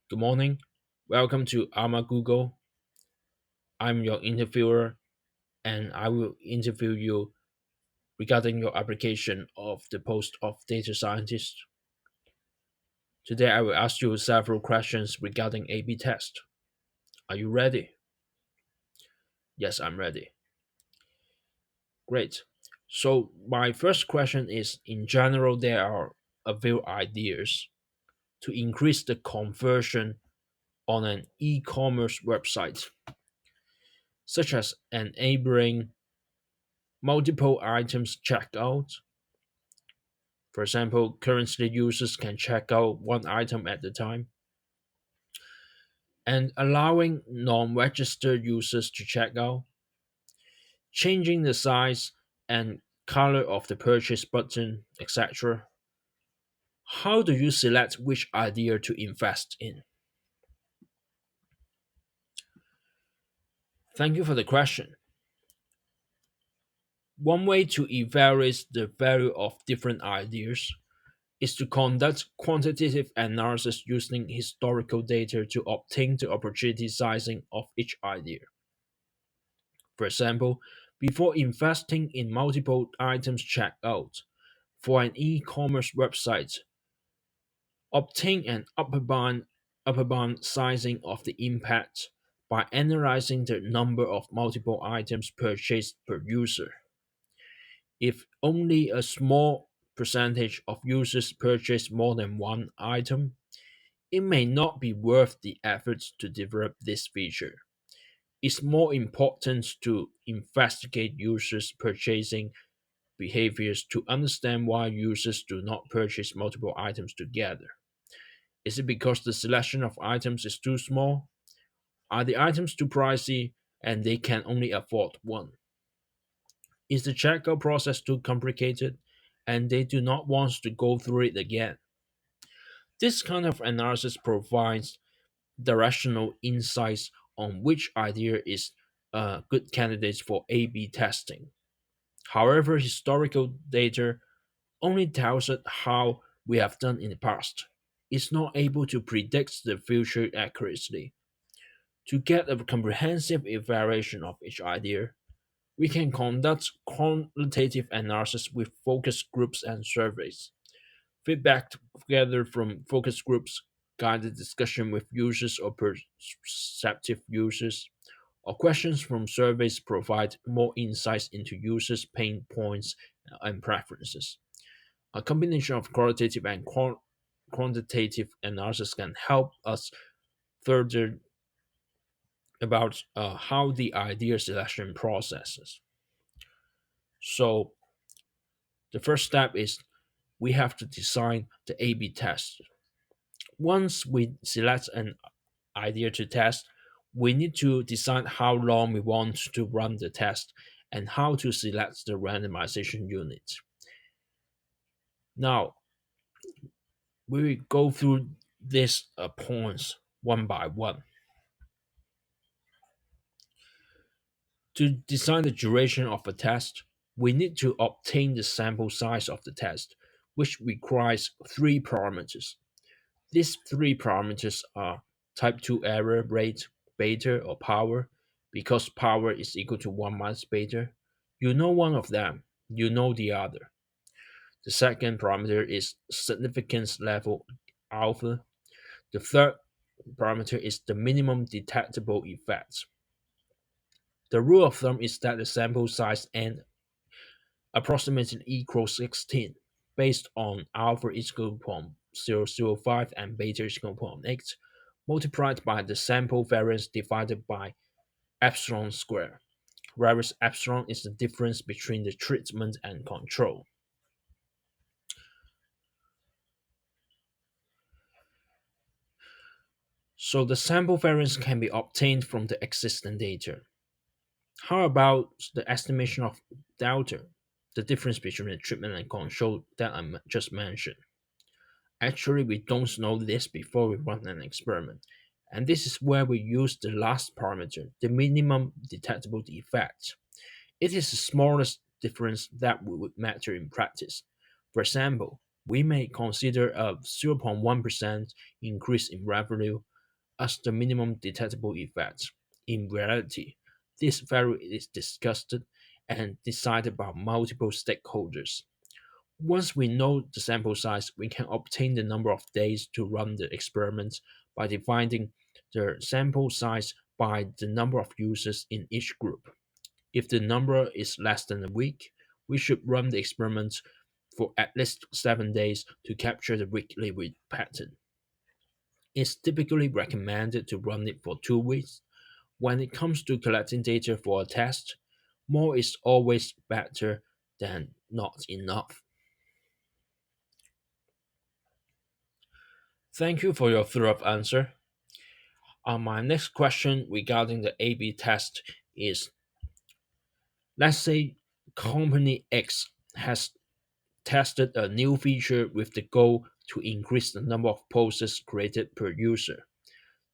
Good morning. Welcome to Alma Google. I'm your interviewer and I will interview you regarding your application of the post of data scientist. Today I will ask you several questions regarding A/B test. Are you ready? Yes, I'm ready. Great. So my first question is in general there are a few ideas to increase the conversion on an e-commerce website, such as enabling multiple items checkout. For example, currently users can check out one item at a time, and allowing non-registered users to check out, changing the size and color of the purchase button, etc. How do you select which idea to invest in? Thank you for the question. One way to evaluate the value of different ideas is to conduct quantitative analysis using historical data to obtain the opportunity sizing of each idea. For example, before investing in multiple items checkout for an e-commerce website, obtain an upper bound sizing of the impact by analyzing the number of multiple items purchased per user. If only a small percentage of users purchase more than one item, it may not be worth the effort to develop this feature. It's more important to investigate users' purchasing behaviors to understand why users do not purchase multiple items together. Is it because the selection of items is too small? Are the items too pricey and they can only afford one? Is the checkout process too complicated and they do not want to go through it again? This kind of analysis provides directional insights on which idea is a good candidate for A/B testing. However, historical data only tells us how we have done in the past. It's not able to predict the future accurately. To get a comprehensive evaluation of each idea, we can conduct qualitative analysis with focus groups and surveys. Feedback gathered from focus groups, guided discussion with users or perceptive users, or questions from surveys provide more insights into users' pain points and preferences. A combination of qualitative and quantitative analysis can help us further about how the idea selection processes. So the first step is we have to design the A/B test. Once we select an idea to test, we need to decide how long we want to run the test and how to select the randomization unit. Now, we will go through these points one by one. To design the duration of a test, we need to obtain the sample size of the test, which requires three parameters. These three parameters are type 2 error rate, beta or power, because power is equal to 1 minus beta. You know one of them, you know the other. The second parameter is significance level alpha. The third parameter is the minimum detectable effect. The rule of thumb is that the sample size n approximately equals 16, based on alpha is equal to 0.005 and beta is equal to zero point 0.8, multiplied by the sample variance divided by epsilon square, whereas epsilon is the difference between the treatment and control. So the sample variance can be obtained from the existing data. How about the estimation of delta, the difference between the treatment and control that I just mentioned? Actually, we don't know this before we run an experiment. And this is where we use the last parameter, the minimum detectable effect. It is the smallest difference that would matter in practice. For example, we may consider a 0.1% increase in revenue as the minimum detectable effect. In reality, this value is discussed and decided by multiple stakeholders. Once we know the sample size, we can obtain the number of days to run the experiment by dividing the sample size by the number of users in each group. If the number is less than a week, we should run the experiment for at least 7 days to capture the weekly pattern. It's typically recommended to run it for 2 weeks. When it comes to collecting data for a test, more is always better than not enough. Thank you for your thorough answer. My next question regarding the A/B test is: let's say company X has tested a new feature with the goal to increase the number of posts created per user.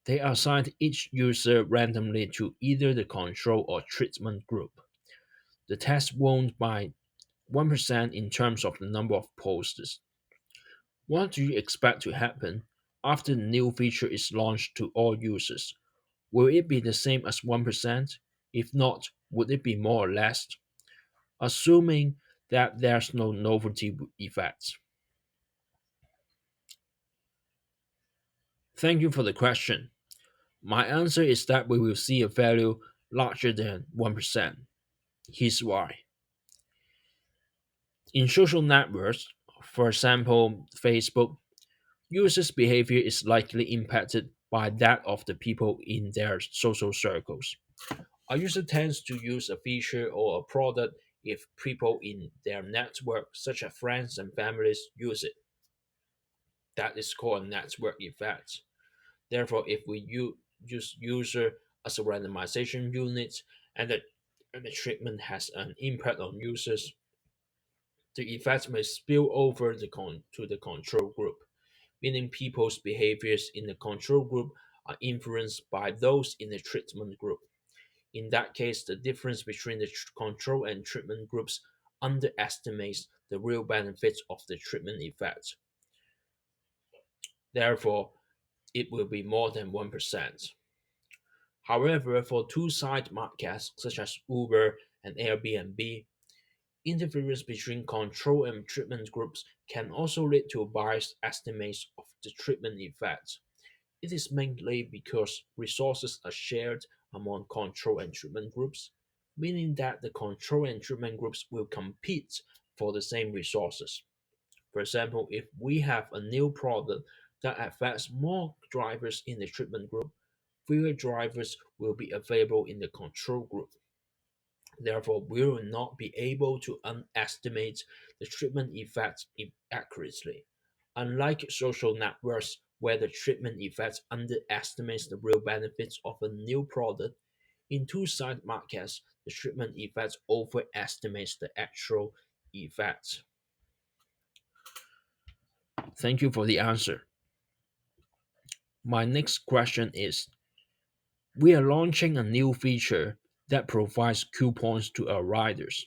They assigned each user randomly to either the control or treatment group. The test won by 1% in terms of the number of posts. What do you expect to happen after the new feature is launched to all users? Will it be the same as 1%? If not, would it be more or less? Assuming that there's no novelty effects. Thank you for the question. My answer is that we will see a value larger than 1%. Here's why. In social networks, for example, Facebook, users' behavior is likely impacted by that of the people in their social circles. A user tends to use a feature or a product if people in their network, such as friends and families, use it. That is called a network effect. Therefore, if we use user as a randomization unit and the treatment has an impact on users, the effect may spill over to the control group, meaning people's behaviors in the control group are influenced by those in the treatment group. In that case, the difference between the control and treatment groups underestimates the real benefits of the treatment effect. Therefore, it will be more than 1%. However, for two-side markets such as Uber and Airbnb, interference between control and treatment groups can also lead to biased estimates of the treatment effect. It is mainly because resources are shared among control and treatment groups, meaning that the control and treatment groups will compete for the same resources. For example, if we have a new product that affects more drivers in the treatment group, fewer drivers will be available in the control group. Therefore, we will not be able to estimate the treatment effects accurately. Unlike social networks, where the treatment effect underestimates the real benefits of a new product, in two-sided markets, the treatment effect overestimates the actual effects. Thank you for the answer. My next question is: we are launching a new feature that provides coupons to our riders.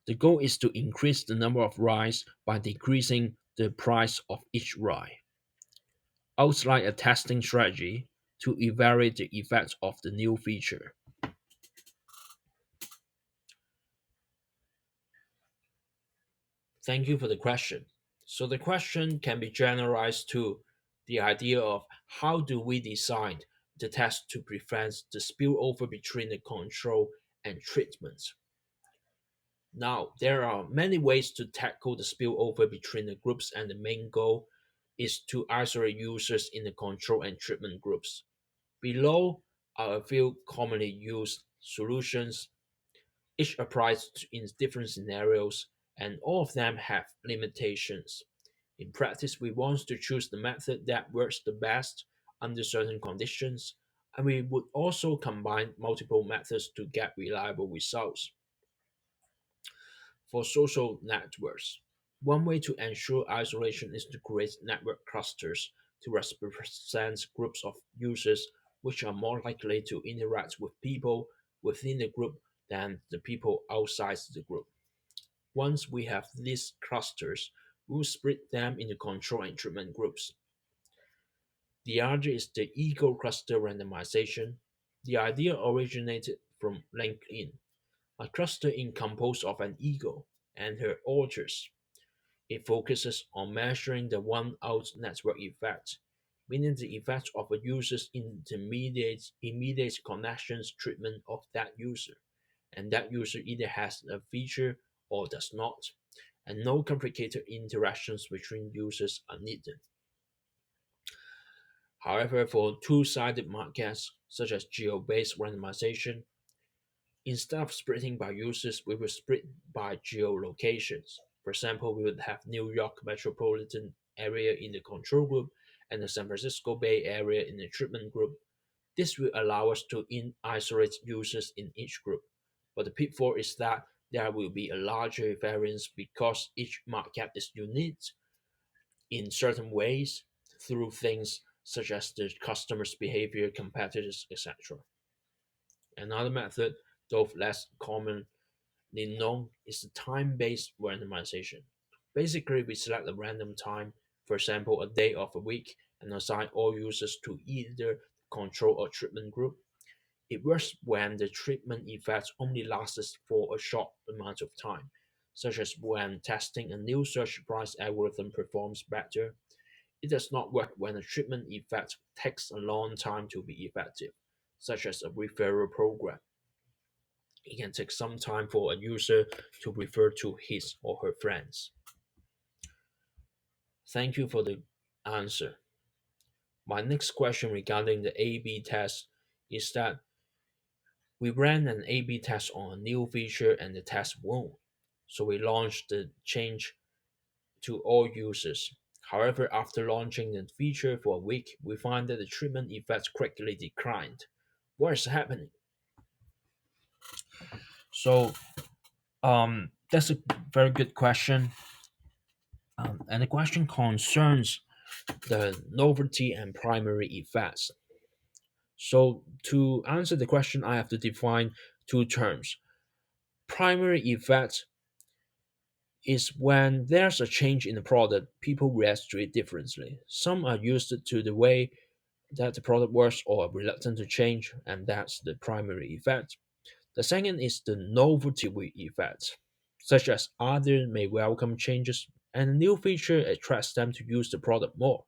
The goal is to increase the number of rides by decreasing the price of each ride. Outline a testing strategy to evaluate the effects of the new feature. Thank you for the question. So the question can be generalized to the idea of how do we design the test to prevent the spillover between the control and treatment. Now, there are many ways to tackle the spillover between the groups, and the main goal is to isolate users in the control and treatment groups. Below are a few commonly used solutions. Each applies in different scenarios, and all of them have limitations. In practice, we want to choose the method that works the best under certain conditions, and we would also combine multiple methods to get reliable results. For social networks, one way to ensure isolation is to create network clusters to represent groups of users which are more likely to interact with people within the group than the people outside the group. Once we have these clusters, we'll split them into control and treatment groups. The other is the ego cluster randomization. The idea originated from LinkedIn, a cluster in composed of an ego and her authors. It focuses on measuring the one-out network effect, meaning the effect of a user's immediate connections treatment of that user, and that user either has a feature or does not, and no complicated interactions between users are needed. However, for two-sided markets, such as geo-based randomization, instead of splitting by users, we will split by geolocations. For example, we would have New York metropolitan area in the control group and the San Francisco Bay Area in the treatment group. This will allow us to isolate users in each group. But the pitfall is that there will be a larger variance because each market is unique in certain ways through things such as the customer's behavior, competitors, etc. Another method, though less commonly known, is the time-based randomization. Basically, we select a random time, for example, a day of a week, and assign all users to either the control or treatment group. It works when the treatment effect only lasts for a short amount of time, such as when testing a new search price algorithm performs better. It does not work when a treatment effect takes a long time to be effective, such as a referral program. It can take some time for a user to refer to his or her friends. Thank you for the answer. My next question regarding the A B test is that we ran an A B test on a new feature and the test won. So we launched the change to all users. However, after launching the feature for a week, we find that the treatment effect quickly declined. What is happening? So, that's a very good question. And the question concerns the novelty and primary effects. So, to answer the question, I have to define two terms. Primary effect is when there's a change in the product, people react to it differently. Some are used to the way that the product works or are reluctant to change, and that's the primary effect. The second is the novelty effect, such as others may welcome changes and a new feature attracts them to use the product more.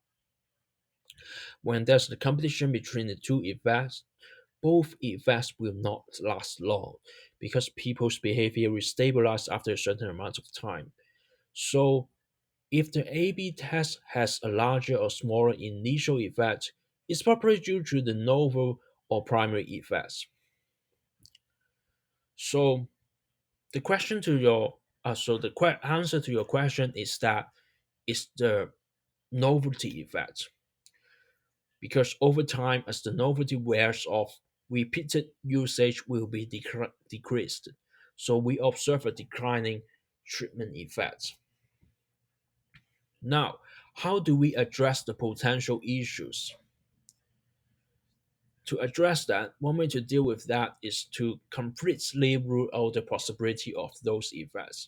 When there's the competition between the two effects, both effects will not last long because people's behavior will stabilize after a certain amount of time. So, if the A/B test has a larger or smaller initial effect, it's probably due to the novel or primary effects. So, the question to your answer to your question is that it's the novelty effect because over time, as the novelty wears off, repeated usage will be decreased. So we observe a declining treatment effect. Now, how do we address the potential issues? To address that, one way to deal with that is to completely rule out the possibility of those effects.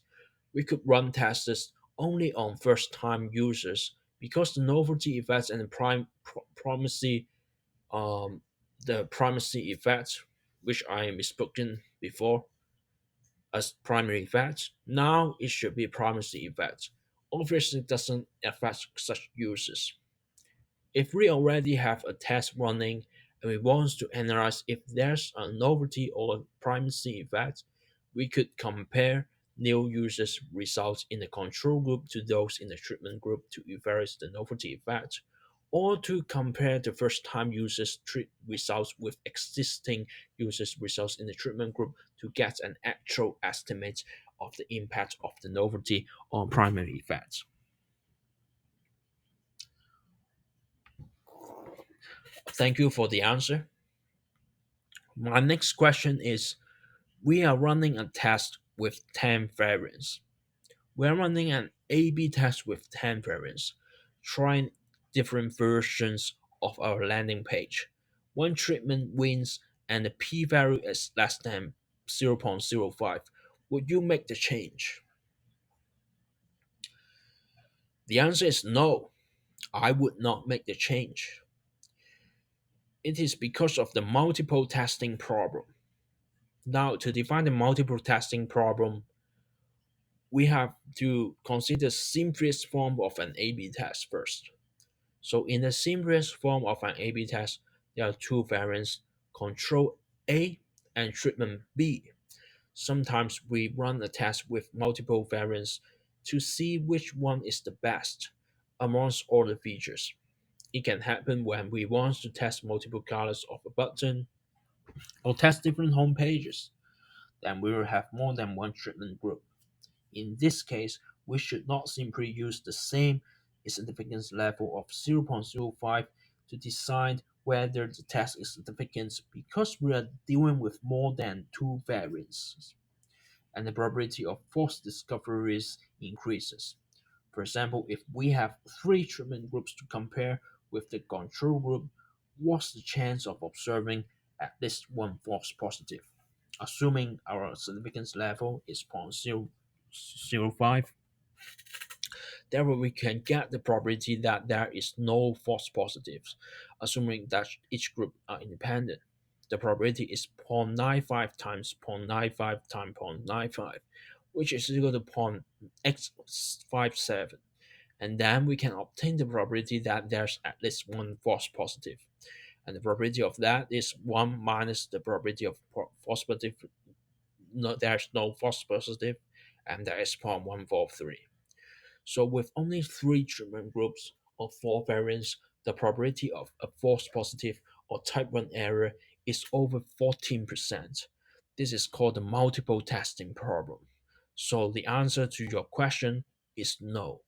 We could run tests only on first-time users because the novelty effects and the primacy, um, the primacy effect, which I misspoken before as primary effect, now it should be primacy effect. Obviously, it doesn't affect such users. If we already have a test running and we want to analyze if there's a novelty or primacy effect, we could compare new users' results in the control group to those in the treatment group to evaluate the novelty effect, or to compare the first-time users' treat results with existing users' results in the treatment group to get an actual estimate of the impact of the novelty on primary effects. Thank you for the answer. My next question is, we are running a test with 10 variants. We are running an A B test with 10 variants, trying different versions of our landing page. One treatment wins and the p value is less than 0.05. Would you make the change? The answer is no. I would not make the change. It is because of the multiple testing problem. Now, to define the multiple testing problem, we have to consider the simplest form of an A/B test first. So, in the simplest form of an A/B test, there are two variants: control A and treatment B. Sometimes we run a test with multiple variants to see which one is the best amongst all the features. It can happen when we want to test multiple colors of a button or test different home pages. Then we will have more than one treatment group. In this case, we should not simply use the same significance level of 0.05 to decide whether the test is significant because we are dealing with more than two variants and the probability of false discoveries increases. For example, if we have three treatment groups to compare with the control group, what's the chance of observing at least one false positive? Assuming our significance level is 0.005, therefore we can get the probability that there is no false positives, assuming that each group are independent. The probability is 0.95 times 0.95 times 0.95, which is equal to 0.x57. And then we can obtain the probability that there's at least one false positive. And the probability of that is 1 minus the probability of false positive. No, there's no false positive, and that is 0.143. So with only three treatment groups or four variants, the probability of a false positive or type 1 error is over 14%. This is called the multiple testing problem. So the answer to your question is no.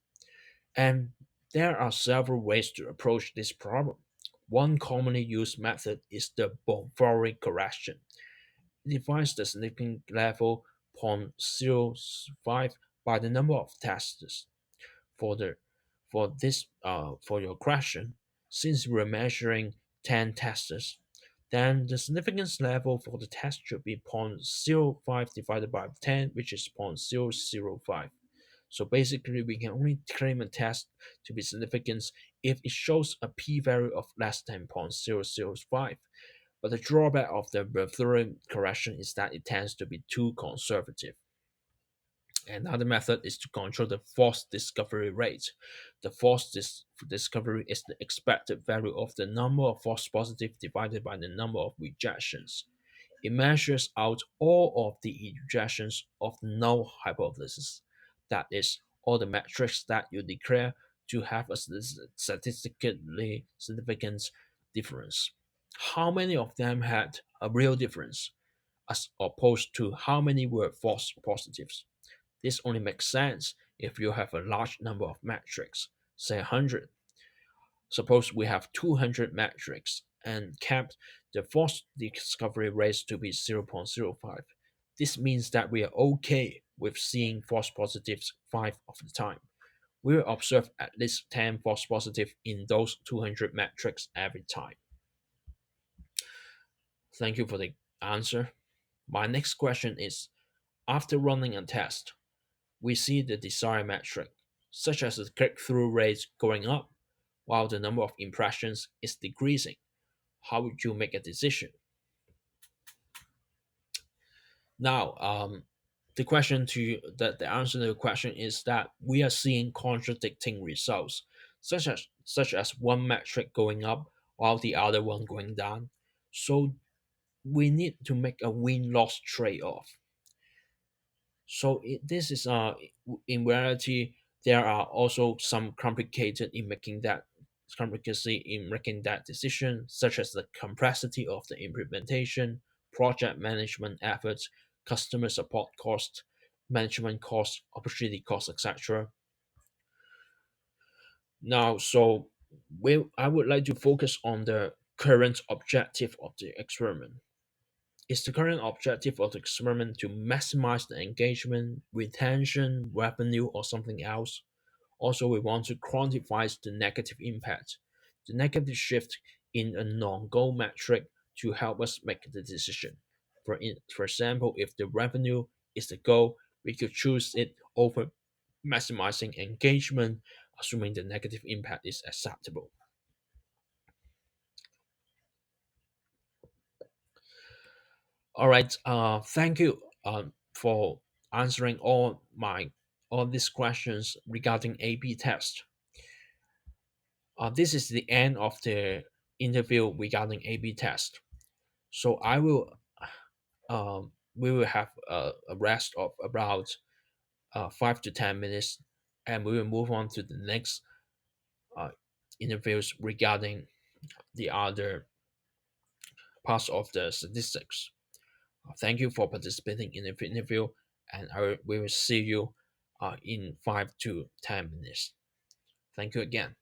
And there are several ways to approach this problem. One commonly used method is the Bonfori correction. It defines the significance level 0.05 by the number of tests. For the for your question, since we're measuring 10 tests, then the significance level for the test should be 0.05 divided by 10, which is 0.005. So basically, we can only claim a test to be significant if it shows a p-value of less than 0.005. But the drawback of the Bonfori correction is that it tends to be too conservative. Another method is to control the false discovery rate. The discovery is the expected value of the number of false positives divided by the number of rejections. It measures out all of the rejections of the null hypothesis. That is, all the metrics that you declare to have a statistically significant difference. How many of them had a real difference, as opposed to how many were false positives? This only makes sense if you have a large number of metrics, say 100. Suppose we have 200 metrics and kept the false discovery rate to be 0.05. This means that we are okay with seeing false positives 5 of the time. We will observe at least 10 false positives in those 200 metrics every time. Thank you for the answer. My next question is, after running a test, we see the desired metric, such as the click-through rate going up, while the number of impressions is decreasing. How would you make a decision? Now, the answer to the question is that we are seeing contradicting results, such as one metric going up while the other one going down. So we need to make a win-loss trade-off. So this is in reality there are also some complicacy in making that decision, such as the complexity of the implementation, project management efforts, customer support cost, management cost, opportunity cost, etc. Now, I would like to focus on the current objective of the experiment. Is the current objective of the experiment to maximize the engagement, retention, revenue, or something else? Also, we want to quantify the negative impact, the negative shift in a non-goal metric to help us make the decision. For example, if the revenue is the goal, we could choose it over maximizing engagement, assuming the negative impact is acceptable. All right. Thank you for answering all these questions regarding A/B test. This is the end of the interview regarding A/B test. So we will have a rest of about 5 to 10 minutes, and we will move on to the next uh, interviews regarding the other parts of the statistics. Thank you for participating in the interview, and we will see you in 5 to 10 minutes. Thank you again.